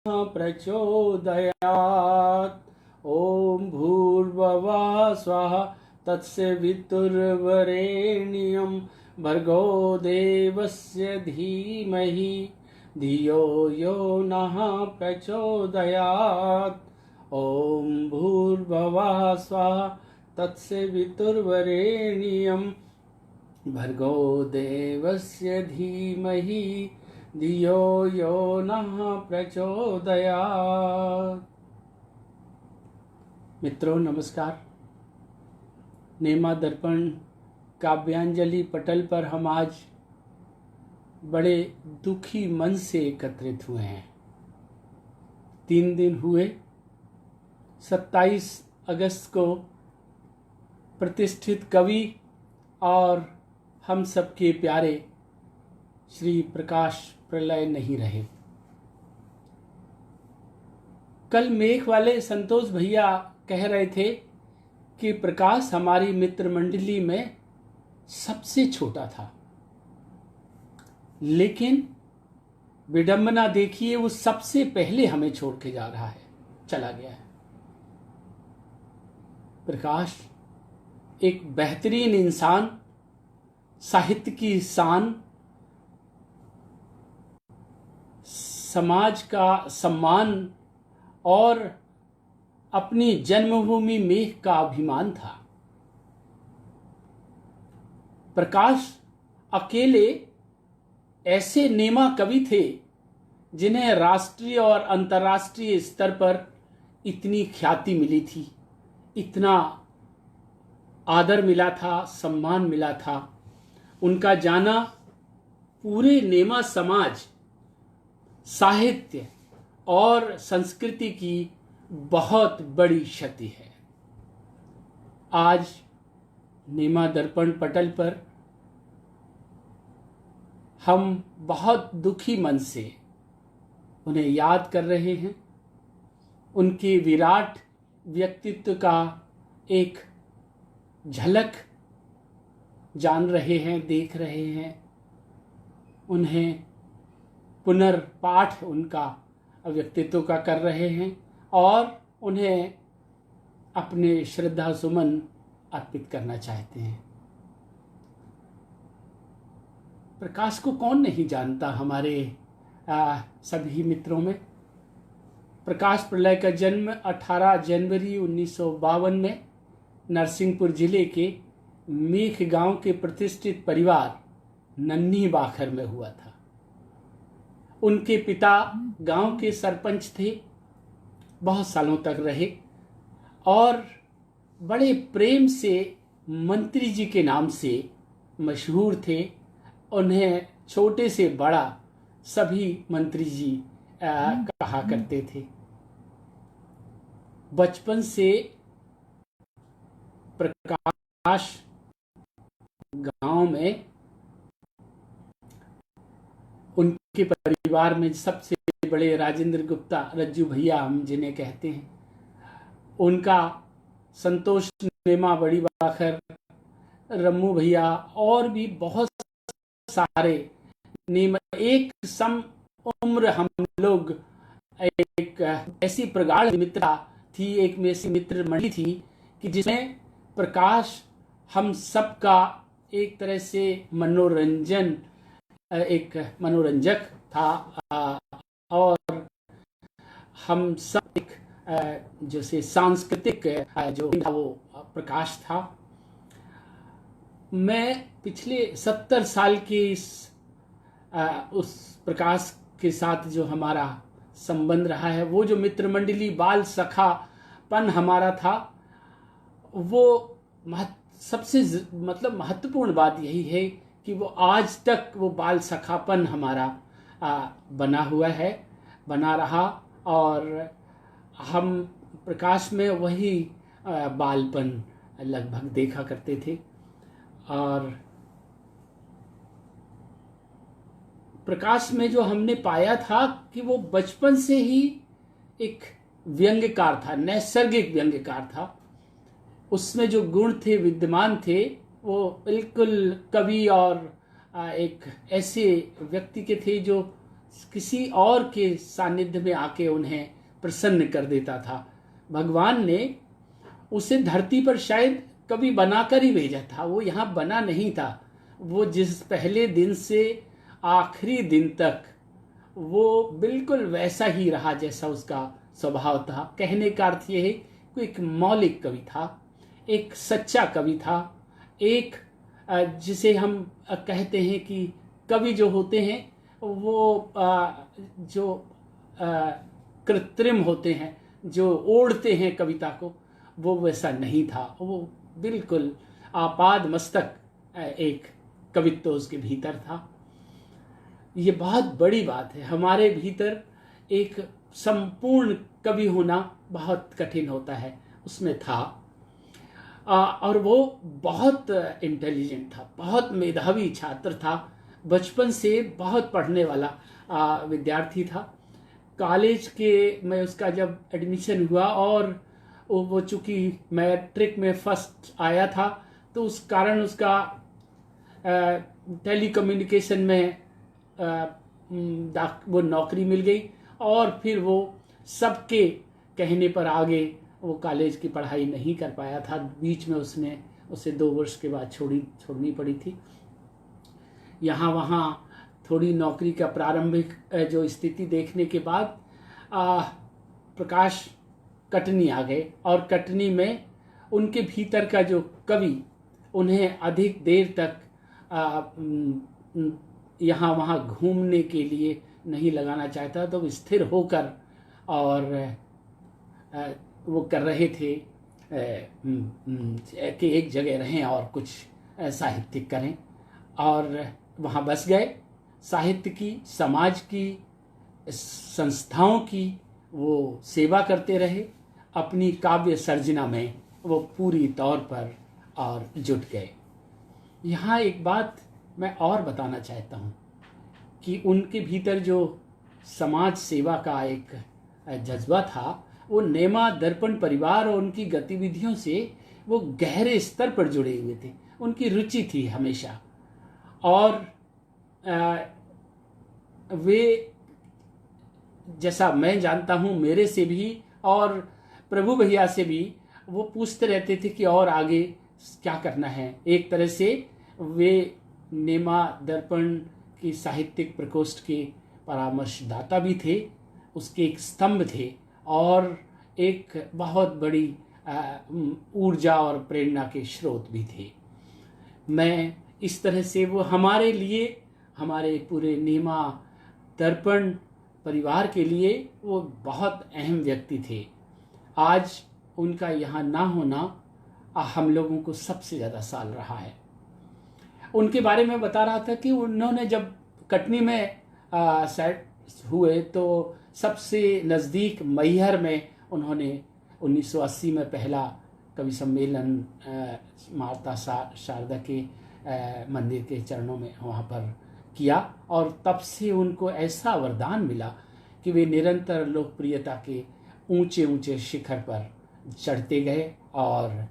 प्रचोदयात्। ॐ भूर्भुवः स्वः तत्सवितुर्वरेण्यं भर्गो देवस्य धीमहि धियो यो नः प्रचोदयात्। ॐ भूर्भुवः स्वः तत्सवितुर्वरेण्यं भर्गो देवस्य धीमहि धियो यो नः प्रचोदयात्। मित्रों नमस्कार। नेमा दर्पण काव्यांजलि पटल पर हम आज बड़े दुखी मन से एकत्रित हुए हैं। 3 दिन हुए। 27 अगस्त को प्रतिष्ठित कवि और हम सबके प्यारे श्री प्रकाश प्रलय नहीं रहे। कल मेघ वाले संतोष भैया कह रहे थे कि प्रकाश हमारी मित्र मंडली में सबसे छोटा था, लेकिन विडंबना देखिए, वो सबसे पहले हमें छोड़ के जा रहा है, चला गया है। प्रकाश एक बेहतरीन इंसान, साहित्य की शान, समाज का सम्मान और अपनी जन्मभूमि मेघ का अभिमान था। प्रकाश अकेले ऐसे नेमा कवि थे जिन्हें राष्ट्रीय और अंतर्राष्ट्रीय स्तर पर इतनी ख्याति मिली थी, इतना आदर मिला था, सम्मान मिला था। उनका जाना पूरे नेमा समाज, साहित्य और संस्कृति की बहुत बड़ी क्षति है। आज नेमा दर्पण पटल पर हम बहुत दुखी मन से उन्हें याद कर रहे हैं। उनके विराट व्यक्तित्व का एक झलक जान रहे हैं, देख रहे हैं। उन्हें पुनर्पाठ उनका व्यक्तित्व का कर रहे हैं और उन्हें अपने श्रद्धा सुमन अर्पित करना चाहते हैं। प्रकाश को कौन नहीं जानता हमारे सभी मित्रों में। प्रकाश प्रलय का जन्म 18 जनवरी 1952 में नरसिंहपुर जिले के मेख गांव के प्रतिष्ठित परिवार नन्ही बाखर में हुआ था। उनके पिता गांव के सरपंच थे, बहुत सालों तक रहे और बड़े प्रेम से मंत्री जी के नाम से मशहूर थे। उन्हें छोटे से बड़ा सभी मंत्री जी कहा करते थे। बचपन से प्रकाश गांव में उनके परिवार में सबसे बड़े राजेंद्र गुप्ता, रज्जू भैया हम जिन्हें कहते हैं, उनका संतोष नेमा बड़ी बाखर, रम्मू भैया और भी बहुत सारे नेमा, एक सम उम्र हम लोग, एक ऐसी प्रगाढ़ मित्रता थी, एक में ऐसी मित्र मंडली थी कि जिसमें प्रकाश हम सबका एक तरह से एक मनोरंजक था और हम सब एक जैसे सांस्कृतिक जो था वो प्रकाश था। मैं पिछले 70 साल के उस प्रकाश के साथ जो हमारा संबंध रहा है, वो जो मित्र मंडली बाल सखापन हमारा था, वो सबसे महत्वपूर्ण बात यही है कि वो आज तक वो बाल सखापन हमारा बना हुआ है, बना रहा और हम प्रकाश में वही बालपन लगभग देखा करते थे। और प्रकाश में जो हमने पाया था कि वो बचपन से ही एक व्यंग्यकार था, नैसर्गिक व्यंग्यकार था। उसमें जो गुण थे, विद्यमान थे, वो बिल्कुल कवि और एक ऐसे व्यक्ति के थे जो किसी और के सानिध्य में आके उन्हें प्रसन्न कर देता था। भगवान ने उसे धरती पर शायद कभी बनाकर ही भेजा था, वो यहाँ बना नहीं था। वो जिस पहले दिन से आखिरी दिन तक वो बिल्कुल वैसा ही रहा जैसा उसका स्वभाव था। कहने का अर्थ ये है कि एक मौलिक कवि था, एक सच्चा कवि था, एक जिसे हम कहते हैं कि कवि जो होते हैं वो जो कृत्रिम होते हैं, जो ओढ़ते हैं कविता को, वो वैसा नहीं था। वो बिल्कुल आपाद मस्तक एक कवित्व उसके भीतर था। ये बहुत बड़ी बात है। हमारे भीतर एक संपूर्ण कवि होना बहुत कठिन होता है, उसमें था। और वो बहुत इंटेलिजेंट था, बहुत मेधावी छात्र था, बचपन से बहुत पढ़ने वाला विद्यार्थी था। कॉलेज के में उसका जब एडमिशन हुआ और वो चूँकि मैट्रिक में फर्स्ट आया था, तो उस कारण उसका टेलीकम्युनिकेशन में वो नौकरी मिल गई और फिर वो सबके कहने पर आगे वो कॉलेज की पढ़ाई नहीं कर पाया था। बीच में उसे 2 वर्ष के बाद छोड़नी पड़ी थी। यहाँ वहाँ थोड़ी नौकरी का प्रारंभिक जो स्थिति देखने के बाद प्रकाश कटनी आ गए और कटनी में उनके भीतर का जो कवि उन्हें अधिक देर तक यहाँ वहाँ घूमने के लिए नहीं लगाना चाहता, तो स्थिर होकर और वो कर रहे थे कि एक जगह रहें और कुछ साहित्यिक करें, और वहाँ बस गए। साहित्य की, समाज की, संस्थाओं की वो सेवा करते रहे। अपनी काव्य सर्जना में वो पूरी तौर पर और जुट गए। यहाँ एक बात मैं और बताना चाहता हूँ कि उनके भीतर जो समाज सेवा का एक जज्बा था, वो नेमा दर्पण परिवार और उनकी गतिविधियों से वो गहरे स्तर पर जुड़े हुए थे। उनकी रुचि थी हमेशा, और वे, जैसा मैं जानता हूँ, मेरे से भी और प्रभु भैया से भी वो पूछते रहते थे कि और आगे क्या करना है। एक तरह से वे नेमा दर्पण की साहित्यिक प्रकोष्ठ के परामर्शदाता भी थे, उसके एक स्तंभ थे और एक बहुत बड़ी ऊर्जा और प्रेरणा के स्रोत भी थे। मैं इस तरह से वो हमारे लिए, हमारे पूरे नेमा दर्पण परिवार के लिए वो बहुत अहम व्यक्ति थे। आज उनका यहाँ ना होना हम लोगों को सबसे ज़्यादा साल रहा है। उनके बारे में बता रहा था कि उन्होंने जब कटनी में सेट हुए तो सबसे नज़दीक मैहर में उन्होंने 1980 में पहला कवि सम्मेलन माता शारदा के मंदिर के चरणों में वहाँ पर किया, और तब से उनको ऐसा वरदान मिला कि वे निरंतर लोकप्रियता के ऊंचे ऊंचे शिखर पर चढ़ते गए। और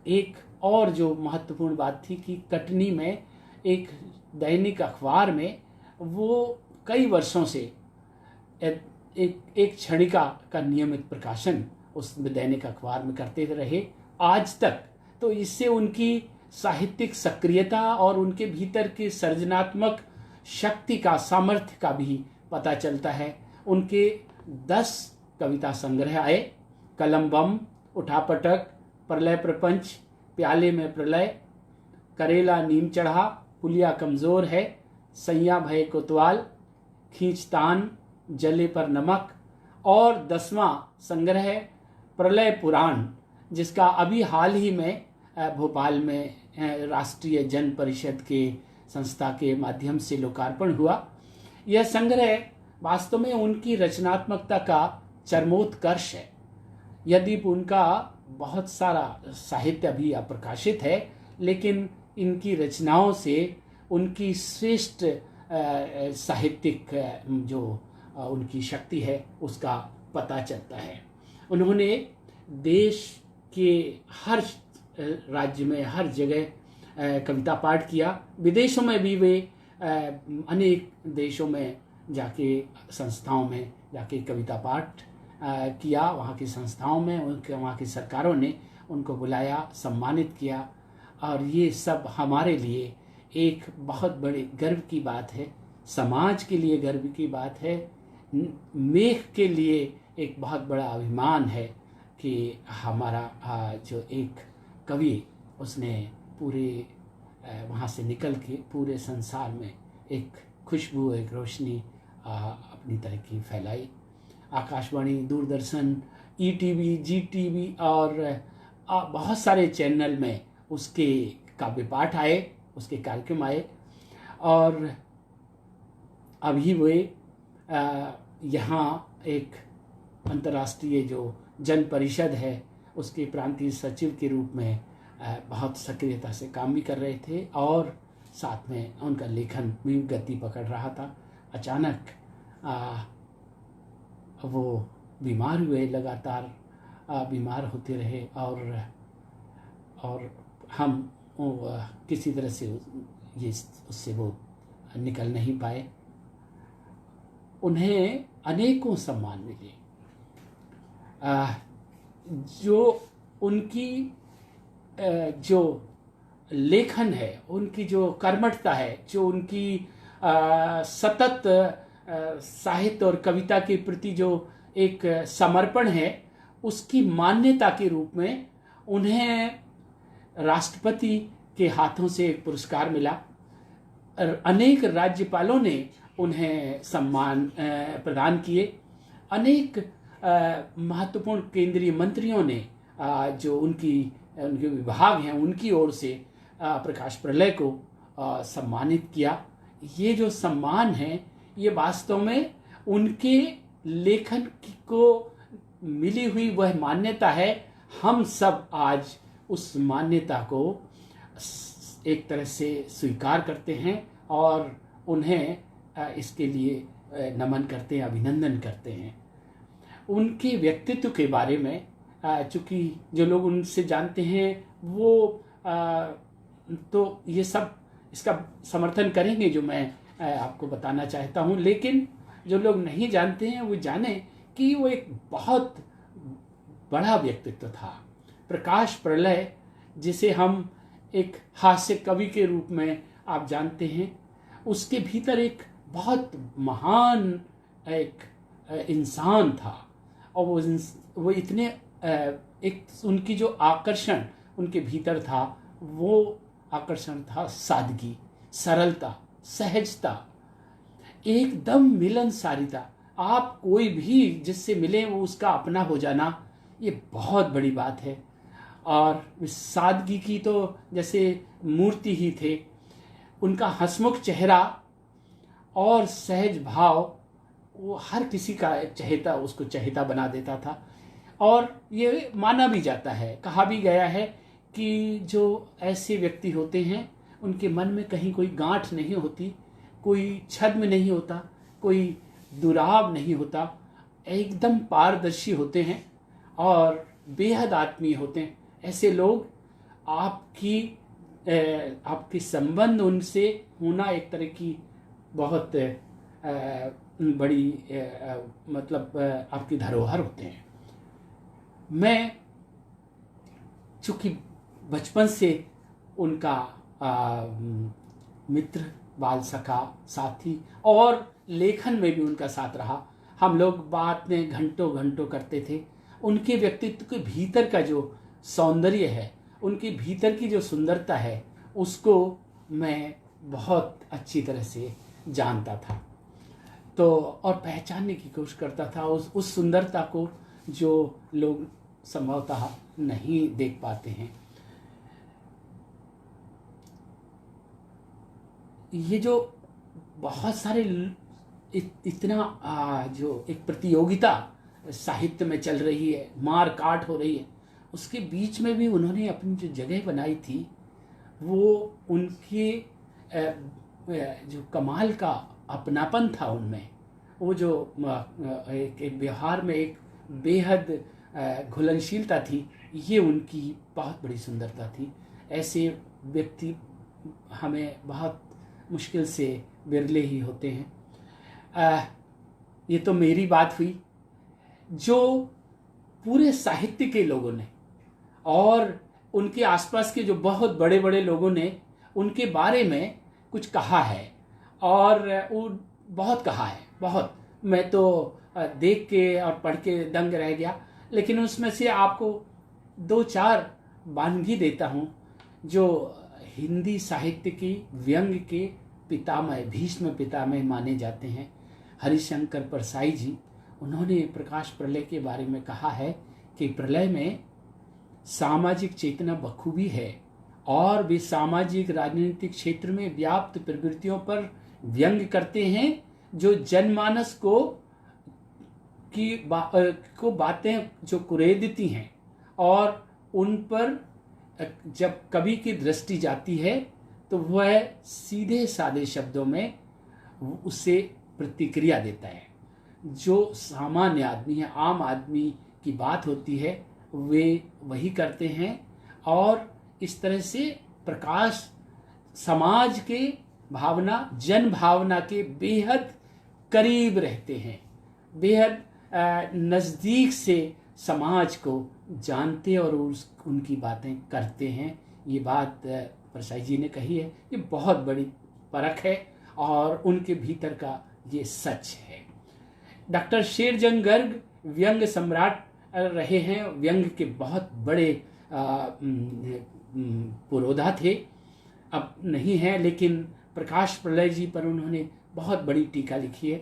एक और जो महत्वपूर्ण बात थी कि कटनी में एक दैनिक अखबार में वो कई वर्षों से एक क्षणिका का नियमित प्रकाशन उस दैनिक अखबार में करते रहे आज तक। तो इससे उनकी साहित्यिक सक्रियता और उनके भीतर की सृजनात्मक शक्ति का, सामर्थ्य का भी पता चलता है। उनके 10 कविता संग्रह आए: कलमबम, उठापटक, प्रलय प्रपंच, प्याले में प्रलय, करेला नीम चढ़ा, पुलिया कमजोर है, सैया भय कोतवाल, खींचतान, जले पर नमक, और 10वां संग्रह प्रलय पुराण, जिसका अभी हाल ही में भोपाल में राष्ट्रीय जन परिषद के संस्था के माध्यम से लोकार्पण हुआ। यह संग्रह वास्तव में उनकी रचनात्मकता का चरमोत्कर्ष है। यदि उनका बहुत सारा साहित्य अभी अप्रकाशित है, लेकिन इनकी रचनाओं से उनकी श्रेष्ठ साहित्यिक जो उनकी शक्ति है उसका पता चलता है। उन्होंने देश के हर राज्य में, हर जगह कविता पाठ किया। विदेशों में भी वे अनेक देशों में जाके, संस्थाओं में जाके कविता पाठ किया। वहाँ की संस्थाओं में वहाँ की सरकारों ने उनको बुलाया, सम्मानित किया। और ये सब हमारे लिए एक बहुत बड़े गर्व की बात है, समाज के लिए गर्व की बात है, मेघ के लिए एक बहुत बड़ा अभिमान है कि हमारा जो एक कवि, उसने पूरे वहाँ से निकल के पूरे संसार में एक खुशबू, एक रोशनी अपनी तरह की फैलाई। आकाशवाणी, दूरदर्शन, ईटीवी, जीटीवी और बहुत सारे चैनल में उसके काव्य पाठ आए, उसके कार्यक्रम आए। और अभी वे यहाँ एक अंतर्राष्ट्रीय जो जन परिषद है उसके प्रांतीय सचिव के रूप में बहुत सक्रियता से काम भी कर रहे थे, और साथ में उनका लेखन भी गति पकड़ रहा था। अचानक वो बीमार हुए, लगातार बीमार होते रहे, और हम किसी तरह से उससे वो निकल नहीं पाए। उन्हें अनेकों सम्मान मिले। जो उनकी जो लेखन है, उनकी जो कर्मठता है, जो उनकी सतत साहित्य और कविता के प्रति जो एक समर्पण है, उसकी मान्यता के रूप में उन्हें राष्ट्रपति के हाथों से एक पुरस्कार मिला। अनेक राज्यपालों ने उन्हें सम्मान प्रदान किए। अनेक महत्वपूर्ण केंद्रीय मंत्रियों ने जो उनके विभाग हैं, उनकी ओर से प्रकाश प्रलय को सम्मानित किया। ये जो सम्मान है, ये वास्तव में उनके लेखन को मिली हुई वह मान्यता है। हम सब आज उस मान्यता को एक तरह से स्वीकार करते हैं और उन्हें इसके लिए नमन करते हैं, अभिनंदन करते हैं। उनके व्यक्तित्व के बारे में चूँकि जो लोग उनसे जानते हैं वो तो ये सब इसका समर्थन करेंगे जो मैं आपको बताना चाहता हूँ, लेकिन जो लोग नहीं जानते हैं वो जाने कि वो एक बहुत बड़ा व्यक्तित्व था। प्रकाश प्रलय, जिसे हम एक हास्य कवि के रूप में आप जानते हैं, उसके भीतर एक बहुत महान एक इंसान था। और वो इतने एक उनकी जो आकर्षण उनके भीतर था, वो आकर्षण था सादगी, सरलता, सहजता, एकदम मिलनसारिता। आप कोई भी जिससे मिले वो उसका अपना हो जाना, ये बहुत बड़ी बात है। और इस सादगी की तो जैसे मूर्ति ही थे। उनका हंसमुख चेहरा और सहज भाव वो हर किसी का चहेता, उसको चहेता बना देता था। और ये माना भी जाता है, कहा भी गया है कि जो ऐसे व्यक्ति होते हैं उनके मन में कहीं कोई गांठ नहीं होती, कोई छद्म नहीं होता, कोई दुराव नहीं होता, एकदम पारदर्शी होते हैं और बेहद आत्मीय होते हैं। ऐसे लोग आपकी संबंध उनसे होना एक तरह की बहुत बड़ी मतलब आपकी धरोहर होते हैं। मैं चूँकि बचपन से उनका मित्र, बाल सखा, साथी और लेखन में भी उनका साथ रहा। हम लोग बात में घंटों घंटों करते थे। उनके व्यक्तित्व के भीतर का जो सौंदर्य है, उनके भीतर की जो सुंदरता है, उसको मैं बहुत अच्छी तरह से जानता था तो और पहचानने की कोशिश करता था उस सुंदरता को जो लोग संभवतः नहीं देख पाते हैं। ये जो बहुत सारे इतना जो एक प्रतियोगिता साहित्य में चल रही है, मार काट हो रही है, उसके बीच में भी उन्होंने अपनी जो जगह बनाई थी, वो उनके जो कमाल का अपनापन था उनमें, वो जो एक व्यवहार में एक बेहद घुलनशीलता थी, ये उनकी बहुत बड़ी सुंदरता थी। ऐसे व्यक्ति हमें बहुत मुश्किल से बिरले ही होते हैं। ये तो मेरी बात हुई। जो पूरे साहित्य के लोगों ने और उनके आसपास के जो बहुत बड़े बड़े लोगों ने उनके बारे में कुछ कहा है, और वो बहुत कहा है, बहुत। मैं तो देख के और पढ़ के दंग रह गया, लेकिन उसमें से आपको 2-4 वानगी देता हूँ जो हिंदी साहित्य की व्यंग के पितामह, भीष्म पितामह माने जाते हैं। हरिशंकर परसाई जी, उन्होंने प्रकाश प्रलय के बारे में कहा है कि प्रलय में सामाजिक चेतना बखूबी है और वे सामाजिक राजनीतिक क्षेत्र में व्याप्त प्रवृत्तियों पर व्यंग करते हैं जो जनमानस को बातें जो कुरेदती हैं, और उन पर जब कवि की दृष्टि जाती है तो वह सीधे सादे शब्दों में उससे प्रतिक्रिया देता है। जो सामान्य आदमी है, आम आदमी की बात होती है, वे वही करते हैं। और इस तरह से प्रकाश समाज के भावना, जन भावना के बेहद करीब रहते हैं, बेहद नज़दीक से समाज को जानते और उनकी बातें करते हैं। ये बात परसाई जी ने कही है। ये बहुत बड़ी परख है और उनके भीतर का ये सच है। डॉक्टर शेरजंग गर्ग व्यंग सम्राट रहे हैं, व्यंग के बहुत बड़े पुरोधा थे, अब नहीं है, लेकिन प्रकाश प्रलय जी पर उन्होंने बहुत बड़ी टीका लिखी है।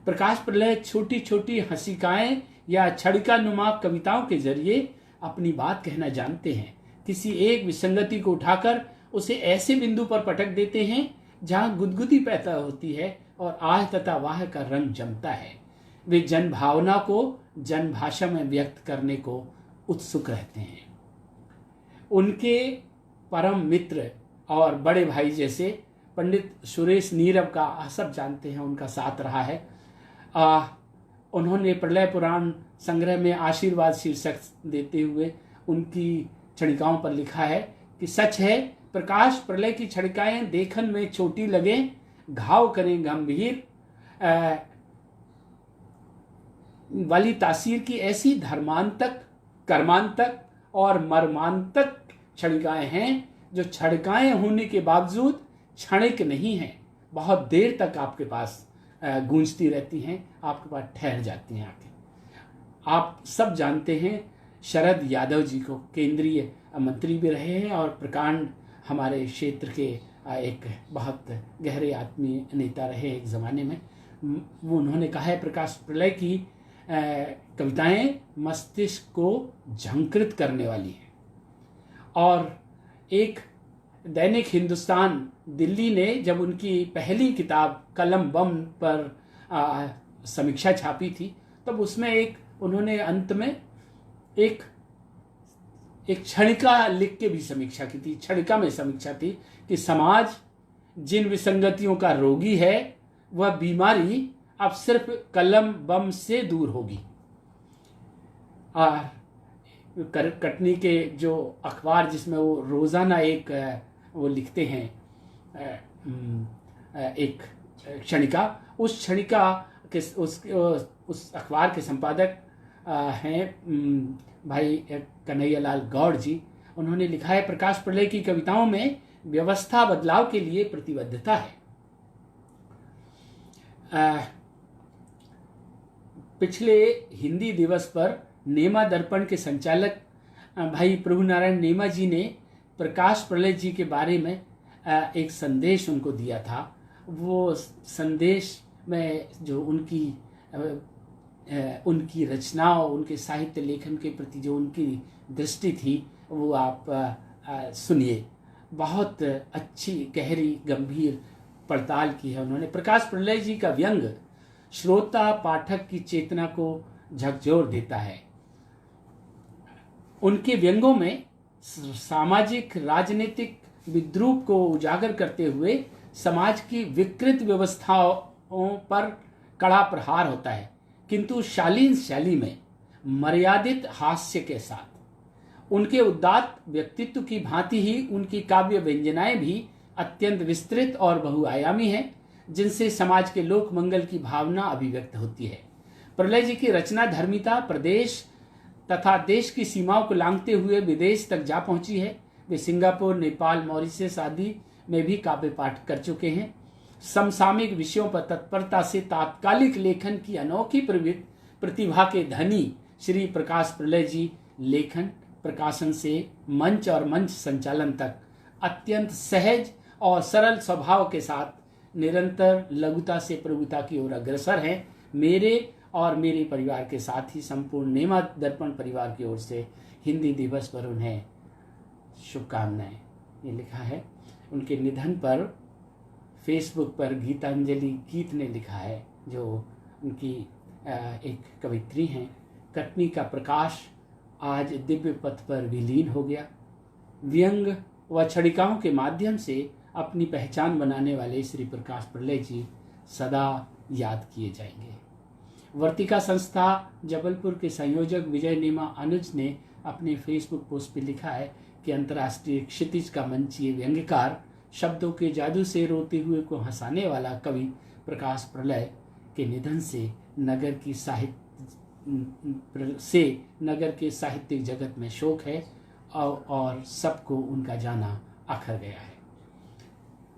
प्रकाश प्रलय छोटी छोटी हंसिकाएं या छड़का नुमा कविताओं के जरिए अपनी बात कहना जानते हैं। किसी एक विसंगति को उठाकर उसे ऐसे बिंदु पर पटक देते हैं जहां गुदगुदी पैदा होती है और आह तथा वाह का रंग जमता है। वे जन भावना को जन भाषा में व्यक्त करने को उत्सुक रहते हैं। उनके परम मित्र और बड़े भाई जैसे पंडित सुरेश नीरव का सब जानते हैं, उनका साथ रहा है। उन्होंने प्रलय पुराण संग्रह में आशीर्वाद शीर्षक देते हुए उनकी छड़िकाओं पर लिखा है कि सच है प्रकाश प्रलय की छड़िकाएं देखन में छोटी लगे, घाव करें गंभीर वाली तासीर की ऐसी धर्मांतक, कर्मांतक और मर्मांतक छड़िकाएं हैं जो छड़काएं होने के बावजूद क्षणिक नहीं हैं, बहुत देर तक आपके पास गूंजती रहती हैं, आपके पास ठहर जाती हैं आके। आप सब जानते हैं शरद यादव जी को, केंद्रीय मंत्री भी रहे हैं और प्रकांड हमारे क्षेत्र के एक बहुत गहरे आत्मीय नेता रहे एक ज़माने में। वो उन्होंने कहा है प्रकाश प्रलय की कविताएं मस्तिष्क को झंकृत करने वाली हैं। और एक दैनिक हिंदुस्तान दिल्ली ने जब उनकी पहली किताब कलम बम पर समीक्षा छापी थी, तब उसमें उन्होंने अंत में एक क्षणिका लिख के भी समीक्षा की थी। क्षणिका में समीक्षा थी कि समाज जिन विसंगतियों का रोगी है वह बीमारी अब सिर्फ कलम बम से दूर होगी। कटनी के जो अखबार जिसमें वो रोजाना वो लिखते हैं एक क्षणिका, उस क्षणिका के उस अखबार के संपादक हैं भाई कन्हैयालाल गौड़ जी। उन्होंने लिखा है प्रकाश प्रलय की कविताओं में व्यवस्था बदलाव के लिए प्रतिबद्धता है। पिछले हिंदी दिवस पर नेमा दर्पण के संचालक भाई प्रभु नारायण नेमा जी ने प्रकाश प्रलय जी के बारे में एक संदेश उनको दिया था। वो संदेश में जो उनकी रचनाओं, उनके साहित्य लेखन के प्रति जो उनकी दृष्टि थी वो आप सुनिए। बहुत अच्छी गहरी गंभीर पड़ताल की है उन्होंने। प्रकाश प्रलय जी का व्यंग श्रोता पाठक की चेतना को झकझोर देता है। उनके व्यंगों में सामाजिक राजनीतिक विद्रूप को उजागर करते हुए समाज की विकृत व्यवस्थाओं पर कड़ा प्रहार होता है, किंतु शालीन शैली में मर्यादित हास्य के साथ। उनके उदात्त व्यक्तित्व की भांति ही उनकी काव्य व्यंजनाएं भी अत्यंत विस्तृत और बहुआयामी हैं, जिनसे समाज के लोक मंगल की भावना अभिव्यक्त होती है। प्रलय जी की रचना धर्मिता प्रदेश तथा देश की सीमाओं को लांघते हुए विदेश तक जा पहुंची है। वे सिंगापुर, नेपाल, मॉरिशस आदि में भी काव्य पाठ कर चुके हैं। समसामयिक विषयों पर तत्परता से तात्कालिक लेखन की अनोखी प्रतिभा के धनी श्री प्रकाश प्रलय जी लेखन प्रकाशन से मंच और मंच संचालन तक अत्यंत सहज और सरल स्वभाव के साथ निरंतर लघुता से प्रभुता की ओर अग्रसर हैं। मेरे और मेरे परिवार के साथ ही संपूर्ण नेमा दर्पण परिवार की ओर से हिंदी दिवस पर उन्हें शुभकामनाएं। ये लिखा है। उनके निधन पर फेसबुक पर गीतांजलि गीत ने लिखा है, जो उनकी एक कवित्री हैं। कटनी का प्रकाश आज दिव्य पथ पर विलीन हो गया। व्यंग व छड़िकाओं के माध्यम से अपनी पहचान बनाने वाले श्री प्रकाश प्रलय जी सदा याद किए जाएंगे। वर्तिका संस्था जबलपुर के संयोजक विजय नेमा अनुज ने अपने फेसबुक पोस्ट पर लिखा है कि अंतर्राष्ट्रीय क्षितिज का मंचीय व्यंग्यकार, शब्दों के जादू से रोते हुए को हंसाने वाला कवि प्रकाश प्रलय के निधन से नगर के साहित्यिक जगत में शोक है और सबको उनका जाना अखर गया है।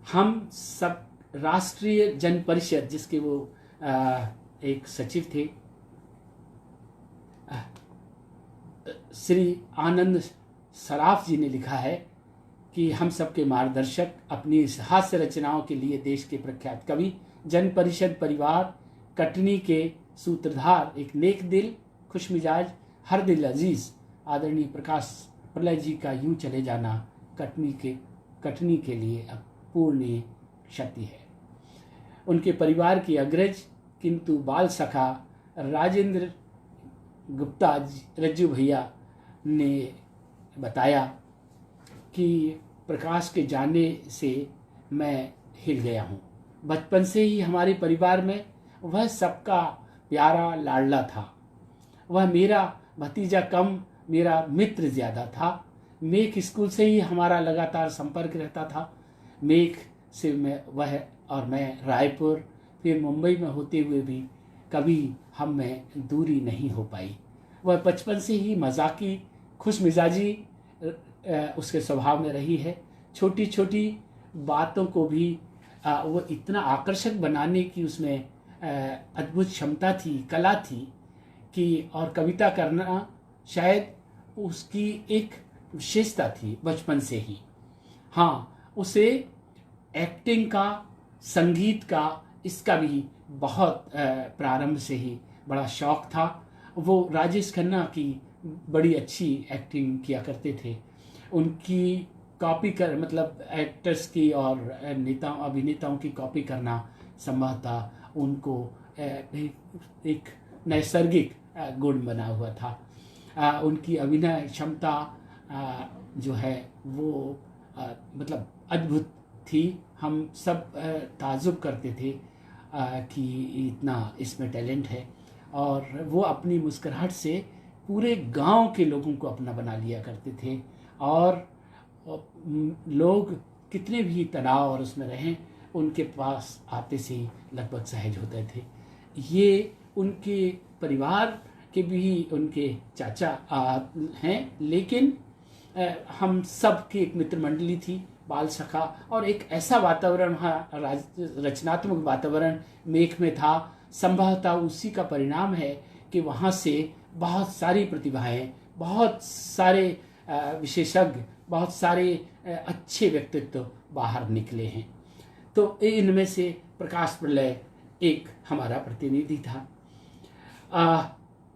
हम सब राष्ट्रीय जन परिषद, जिसके वो एक सचिव थे, श्री आनंद सराफ जी ने लिखा है कि हम सबके मार्गदर्शक, अपनी हास्य रचनाओं के लिए देश के प्रख्यात कवि, जन परिषद परिवार कटनी के सूत्रधार, एक नेक दिल, खुश मिजाज, हर दिल अजीज आदरणीय प्रकाश प्रलय जी का यूं चले जाना कटनी के लिए अपूर्णीय क्षति है। उनके परिवार की अग्रज किंतु बाल सखा राजेंद्र गुप्ता रज्जू भैया ने बताया कि प्रकाश के जाने से मैं हिल गया हूँ। बचपन से ही हमारे परिवार में वह सबका प्यारा लाडला था। वह मेरा भतीजा कम मेरा मित्र ज़्यादा था। मेघ स्कूल से ही हमारा लगातार संपर्क रहता था। मेघ से वह और मैं रायपुर फिर मुंबई में होते हुए भी कभी हम में दूरी नहीं हो पाई। वह बचपन से ही मजाकी खुश मिजाजी उसके स्वभाव में रही है। छोटी छोटी बातों को भी वो इतना आकर्षक बनाने की उसमें अद्भुत क्षमता थी, कला थी कि और कविता करना शायद उसकी एक विशेषता थी बचपन से ही। हाँ, उसे एक्टिंग का, संगीत का, इसका भी बहुत प्रारंभ से ही बड़ा शौक था। वो राजेश खन्ना की बड़ी अच्छी एक्टिंग किया करते थे। उनकी कॉपी कर मतलब एक्टर्स की और अभिनेताओं की कॉपी करना संभवतः उनको एक नैसर्गिक गुण बना हुआ था। उनकी अभिनय क्षमता जो है वो मतलब अद्भुत थी। हम सब ताजुब करते थे कि इतना इसमें टैलेंट है, और वो अपनी मुस्कुराहट से पूरे गांव के लोगों को अपना बना लिया करते थे। और लोग कितने भी तनाव और उसमें रहें, उनके पास आते से ही लगभग सहज होते थे। ये उनके परिवार के भी उनके चाचा हैं, लेकिन हम सब की एक मित्र मंडली थी, बाल सखा, और एक ऐसा वातावरण वहाँ रचनात्मक वातावरण मेघ में था। संभवतः उसी का परिणाम है कि वहाँ से बहुत सारी प्रतिभाएं, बहुत सारे विशेषज्ञ, बहुत सारे अच्छे व्यक्तित्व बाहर निकले हैं। तो इनमें से प्रकाश प्रलय एक हमारा प्रतिनिधि था।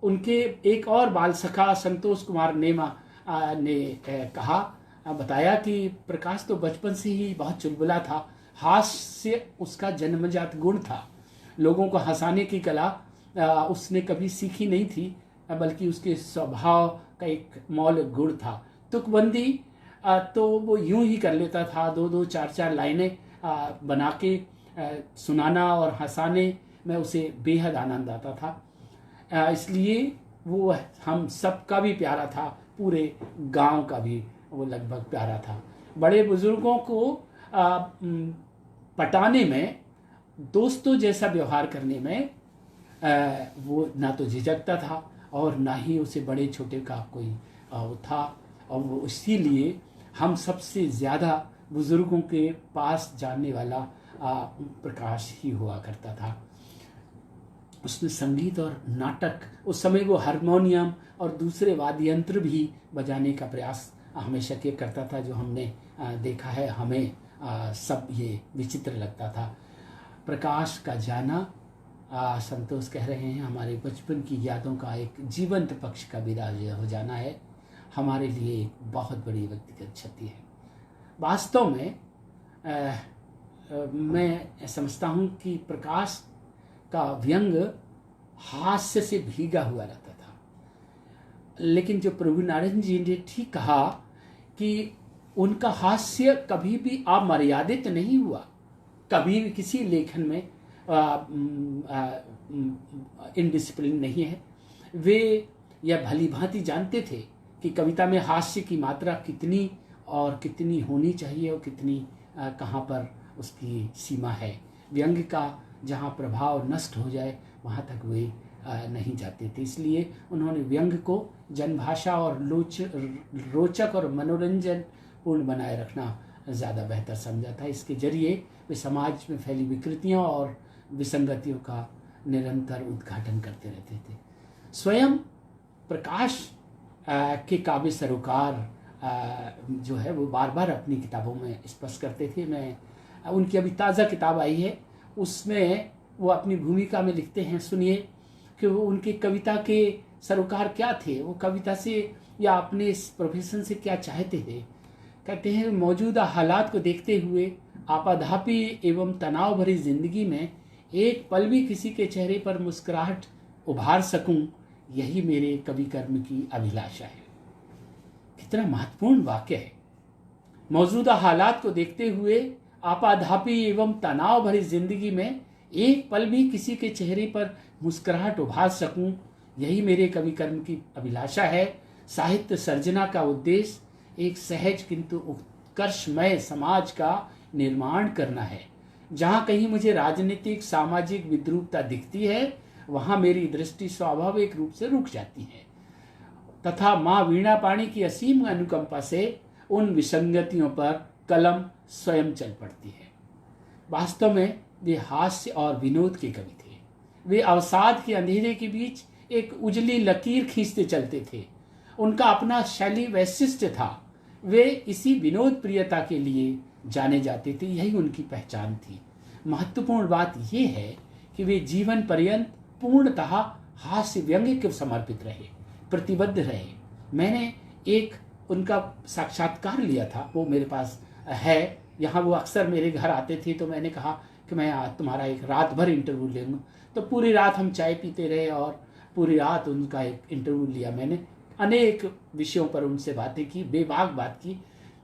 उनके एक और बाल सखा संतोष कुमार नेमा ने बताया कि प्रकाश तो बचपन से ही बहुत चुलबुला था। हास्य उसका जन्मजात गुण था। लोगों को हंसाने की कला उसने कभी सीखी नहीं थी, बल्कि उसके स्वभाव का एक मौलिक गुण था। तुकबंदी तो वो यूं ही कर लेता था, दो दो चार चार लाइनें बना के सुनाना और हंसाने में उसे बेहद आनंद आता था। इसलिए वो हम सबका भी प्यारा था, पूरे गांव का भी वो लगभग प्यारा था। बड़े बुजुर्गों को पटाने में दोस्तों जैसा व्यवहार करने में वो ना तो झिझकता था और ना ही उसे बड़े छोटे का कोई वो था। और वो इसीलिए हम सबसे ज़्यादा बुज़ुर्गों के पास जाने वाला प्रकाश ही हुआ करता था। उसने संगीत और नाटक, उस समय वो हारमोनियम और दूसरे वाद्य यंत्र भी बजाने का प्रयास हमेशा किया करता था, जो हमने देखा है। हमें सब ये विचित्र लगता था। प्रकाश का जाना, संतोष कह रहे हैं, हमारे बचपन की यादों का एक जीवंत पक्ष का विदा हो जाना है, हमारे लिए एक बहुत बड़ी व्यक्तिगत क्षति है। वास्तव में मैं समझता हूँ कि प्रकाश का व्यंग हास्य से भीगा हुआ रहता था। लेकिन जो प्रभु नारायण जी ने ठीक कहा कि उनका हास्य कभी भी अमर्यादित नहीं हुआ, कभी भी किसी लेखन में इनडिसिप्लिन नहीं है। वे यह भली भांति जानते थे कि कविता में हास्य की मात्रा कितनी और कितनी होनी चाहिए और कितनी कहाँ पर उसकी सीमा है। व्यंग का जहाँ प्रभाव नष्ट हो जाए वहाँ तक वे नहीं जाते थे। इसलिए उन्होंने व्यंग को जनभाषा और रोचक और मनोरंजन पूर्ण बनाए रखना ज़्यादा बेहतर समझा था। इसके जरिए वे समाज में फैली विकृतियों और विसंगतियों का निरंतर उद्घाटन करते रहते थे। स्वयं प्रकाश के काव्य सरोकार जो है वो बार बार अपनी किताबों में स्पष्ट करते थे। मैं उनकी अभी ताज़ा किताब आई है, उसमें वो अपनी भूमिका में लिखते हैं, सुनिए कि वो उनकी कविता के सरोकार क्या थे, वो कविता से या अपने इस प्रोफेशन से क्या चाहते थे। कहते हैं, मौजूदा हालात को देखते हुए आपाधापी एवं तनाव भरी जिंदगी में एक पल भी किसी के चेहरे पर मुस्कुराहट उभार सकूं, यही मेरे कवि कर्म की अभिलाषा है। कितना महत्वपूर्ण वाक्य है। मौजूदा हालात को देखते हुए आपाधापी एवं तनाव भरी जिंदगी में एक पल भी किसी के चेहरे पर मुस्कुराहट उभार सकूं, यही मेरे कवि कर्म की अभिलाषा है। साहित्य सर्जना का उद्देश्य एक सहज किंतु उत्कर्षमय समाज का निर्माण करना है। जहाँ कहीं मुझे राजनीतिक सामाजिक विद्रूपता दिखती है, वहाँ मेरी दृष्टि स्वाभाविक रूप से रुक जाती है तथा माँ वीणा पाणी की असीम अनुकंपा से उन विसंगतियों पर कलम स्वयं चल पड़ती है। वास्तव में वे हास्य और विनोद के कवि थे। वे अवसाद के अंधेरे के बीच एक उजली लकीर खींचते चलते थे। उनका अपना शैली वैशिष्ट था। वे इसी विनोद प्रियता के लिए जाने जाते थे, यही उनकी पहचान थी। महत्वपूर्ण बात यह है कि वे जीवन पर्यंत पूर्णतः हास्य व्यंग्य को समर्पित रहे, प्रतिबद्ध रहे। मैंने एक उनका साक्षात्कार लिया था, वो मेरे पास है। यहाँ वो अक्सर मेरे घर आते थे, तो मैंने कहा कि मैं आज तुम्हारा एक रात भर इंटरव्यू ले लूँ। तो पूरी रात हम चाय पीते रहे और पूरी रात उनका एक इंटरव्यू लिया। मैंने अनेक विषयों पर उनसे बातें की, बेबाक बात की।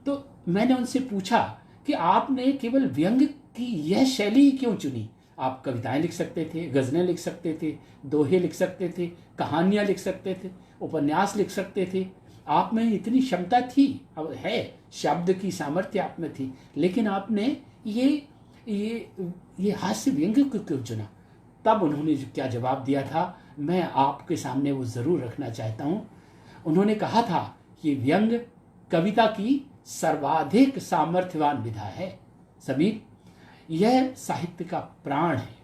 तो मैंने उनसे पूछा कि आपने केवल व्यंग्य की यह शैली क्यों चुनी? आप कविताएं लिख सकते थे, गज़लें लिख सकते थे, दोहे लिख सकते थे, कहानियाँ लिख सकते थे, उपन्यास लिख सकते थे। आप में इतनी क्षमता थी, अब है, शब्द की सामर्थ्य आप में थी, लेकिन आपने ये हास्य व्यंग्य को क्यों चुना? तब उन्होंने जो क्या जवाब दिया था, मैं आपके सामने वो ज़रूर रखना चाहता हूँ। उन्होंने कहा था कि व्यंग्य कविता की सर्वाधिक सामर्थ्यवान विधा है। समीप, यह साहित्य का प्राण है।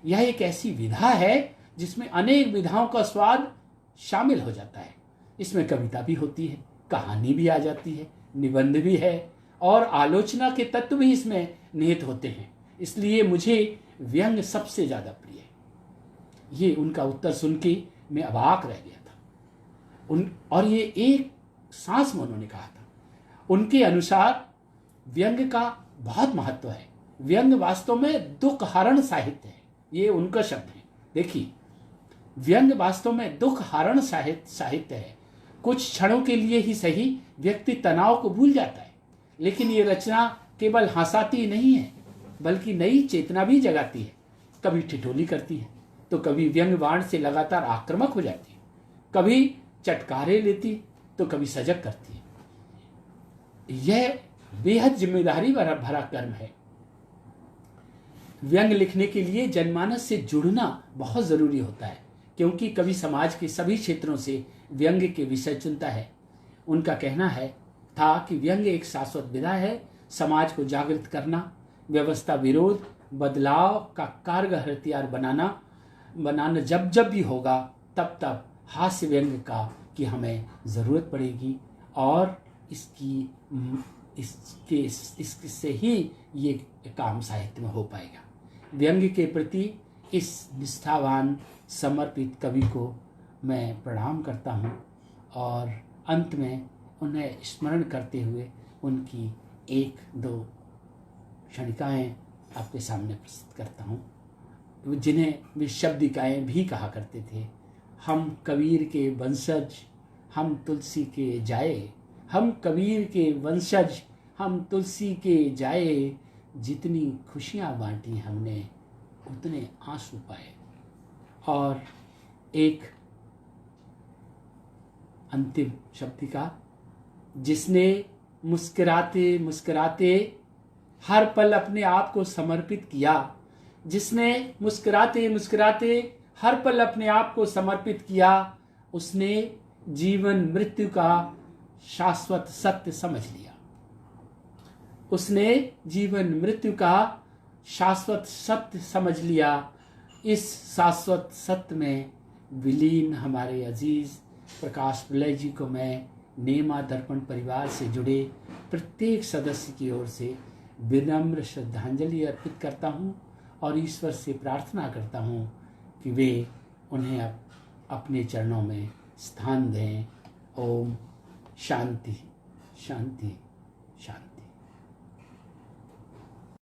यह एक ऐसी विधा है जिसमें अनेक विधाओं का स्वाद शामिल हो जाता है। इसमें कविता भी होती है, कहानी भी आ जाती है, निबंध भी है और आलोचना के तत्व भी इसमें निहित होते हैं। इसलिए मुझे व्यंग्य सबसे ज़्यादा प्रिय है। ये उनका उत्तर सुन के मैं अवाक रह गया था। और ये एक सांस में उन्होंने कहा था। उनके अनुसार व्यंग्य का बहुत महत्व है। व्यंग्य वास्तव में दुख हरण साहित्य है, ये उनका शब्द है। देखिए, व्यंग्य वास्तव में दुख हरण साहित्य है। कुछ क्षणों के लिए ही सही व्यक्ति तनाव को भूल जाता है, लेकिन ये रचना केवल हंसाती नहीं है बल्कि नई चेतना भी जगाती है। कभी ठिठोली करती है तो कभी व्यंग्य बाण से लगातार आक्रामक हो जाती है, कभी चटकारे लेती तो कभी सजग करती है। यह बेहद जिम्मेदारी भरा कर्म है। व्यंग लिखने के लिए जनमानस से जुड़ना बहुत ज़रूरी होता है, क्योंकि कवि समाज के सभी क्षेत्रों से व्यंग के विषय चुनता है। उनका कहना था कि व्यंग एक शाश्वत विधा है, समाज को जागृत करना, व्यवस्था विरोध बदलाव का कारगर हथियार बनाना जब जब भी होगा तब तब हास्य व्यंग की हमें ज़रूरत पड़ेगी, और इससे ही ये काम साहित्य में हो पाएगा। व्यंग के प्रति इस निष्ठावान समर्पित कवि को मैं प्रणाम करता हूँ, और अंत में उन्हें स्मरण करते हुए उनकी एक दो क्षणिकाएँ आपके सामने प्रस्तुत करता हूँ, जिन्हें वे शब्दिकाएँ भी कहा करते थे। हम कबीर के वंशज, हम तुलसी के जाए, हम कबीर के वंशज, हम तुलसी के जाए, जितनी खुशियाँ बांटी हमने उतने आंसू पाए। और एक अंतिम शब्दिका, जिसने मुस्कुराते मुस्कुराते हर पल अपने आप को समर्पित किया, जिसने मुस्कुराते मुस्कुराते हर पल अपने आप को समर्पित किया, उसने जीवन मृत्यु का शाश्वत सत्य समझ लिया। उसने जीवन मृत्यु का शाश्वत सत्य समझ लिया। इस शाश्वत सत्य में विलीन हमारे अजीज प्रकाश प्रलय जी को मैं नेमा दर्पण परिवार से जुड़े प्रत्येक सदस्य की ओर से विनम्र श्रद्धांजलि अर्पित करता हूँ, और ईश्वर से प्रार्थना करता हूँ कि वे उन्हें अपने चरणों में स्थान दें। ओम शांति शांति शांति।